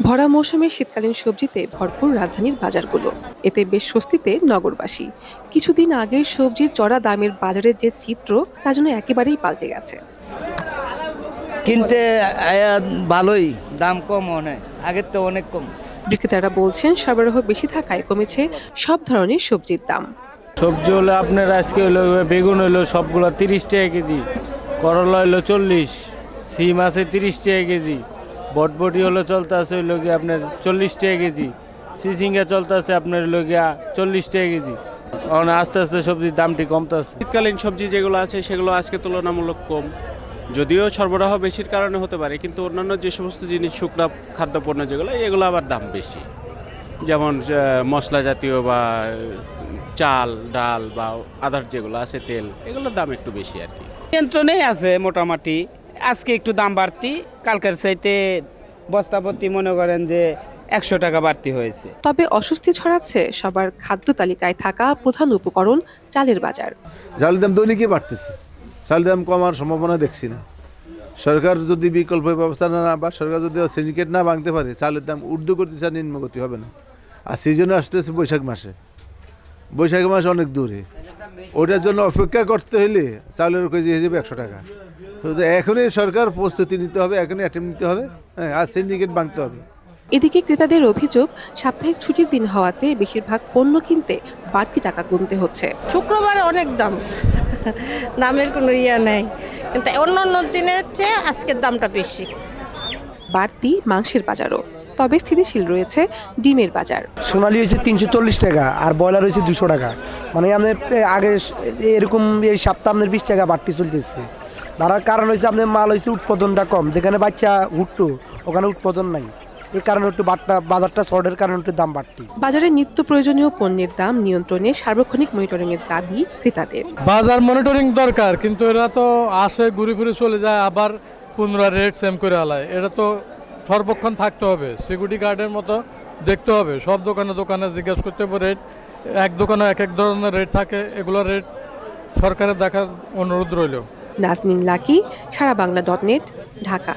ভরা মৌসুমে শীতকালীন সবজিতে ভরপুর রাজধানীর বাজারগুলো, এতে বেশ স্বস্তিতে নগরবাসী। কিছুদিন আগের সবজির চড়া দামের বাজারের যে চিত্র তা যেন একেবারেই পাল্টে গেছে। কিনতে ভালোই, দাম কম, অনেক আগের তো অনেক কম। বিক্রেতারা বলছেন সরবরাহ বেশি থাকায় কমেছে সব ধরনের সবজির দাম। সবজি হলো আপনার আজকে হলো বেগুন হলো সবগুলো 30 টাকা কেজি, করলা হলো 40, সিম আছে 30 টাকা কেজি, বটবটি হলো চলতে আছে হইলো গিয়ে আপনার 40 টাকা কেজি, চিচিঙ্গা চলতে আছে আপনার হইলো গিয়া 40 টাকা কেজি। এখন আস্তে আস্তে সবজির দামটি কমতেছে। শীতকালীন সবজি যেগুলো আছে সেগুলো আজকে তুলনামূলক কম, যদিও সরবরাহ বেশির কারণে হতে পারে, কিন্তু অন্যান্য যে সমস্ত জিনিস শুকনা খাদ্যপণ্য যেগুলো এগুলো আবার দাম বেশি, যেমন মশলা জাতীয় বা চাল ডাল বা আদার যেগুলো আছে তেল, এগুলোর দাম একটু বেশি আর কি। নিয়ন্ত্রণেই আছে মোটামুটি। আজকে একটু দাম বাড়তি, কালকের চাইতে বস্তাপতি মনে করেন যে 100 টাকা বাড়তি হয়েছে। তবে অস্বস্তি ছড়াচ্ছে সবার খাদ্য তালিকায় থাকা প্রধান উপকরণ চালের বাজার। চালের দাম দৈনিকই বাড়তেছে, চালের দাম কমার সম্ভাবনা দেখছি না। সরকার যদি বিকল্প ব্যবস্থা না বা সরকার যদি সিন্ডিকেট না ভাঙতে পারে, চালের দাম ঊর্ধ্বগতি ছাড়া নিম্নগতি হবে না। আর সিজনে আসতেছে বৈশাখ মাসে, বৈশাখ মাস অনেক দূরে, ওটার জন্য অপেক্ষা করতে হইলে চালের কেজি হয়ে যাবে 100 টাকা। তো এখনই সরকার প্রস্তুতি নিতে হবে, এখনই অ্যাটেম্প নিতে হবে, হ্যাঁ, আর সিন্ডিকেট ভাঙতে হবে। এদিকে ক্রেতাদের অভিযোগ, সাপ্তাহিক ছুটির দিন হওয়াতে বেশিরভাগ পণ্য কিনতে বাড়তি টাকা গুনতে হচ্ছে। শুক্রবারে অনেক দাম, দামের কোনো ইয়া নেই, কিন্তু অন্য দিনের চেয়ে আজকের দামটা বেশি। বাড়তি মাংসের বাজারও, তবে স্থিতিশীল রয়েছে ডিমের বাজার। সোনালি হয়েছে 340 টাকা আর ব্রয়লার হয়েছে 200 টাকা। মানে আমাদের আগে এরকম এই সপ্তাহ আপনার 20 টাকা বাড়তি চলতেছে। বাড়ার কারণ হয়েছে আপনার মাল হয়েছে উৎপাদনটা কম, যেখানে বাচ্চা উঠতো ওখানে উৎপাদন নাই, এই কারণে একটু বাজারটা শর্টের কারণে একটু দাম বাড়তি। বাজারে নিত্য প্রয়োজনীয় পণ্যের দাম নিয়ন্ত্রণে সার্বক্ষণিক মনিটরিং এর দাবি ক্রেতাদের। বাজার মনিটরিং দরকার, কিন্তু এরা তো আসে ঘুরে ঘুরে চলে যায়, আবার পুনরায় রেট সেম করে আলায়। এটা তো সর্বক্ষণ থাকতে হবে, সিকিউরিটি গার্ডের মতো দেখতে হবে। সব দোকানে জিজ্ঞেস করতে হবে রেট, এক দোকানে এক এক ধরনের রেট থাকে, এগুলো রেট সরকারের দেখার অনুরোধ রইল। নাজনীন লাকি, সারাবাংলা.net, ঢাকা।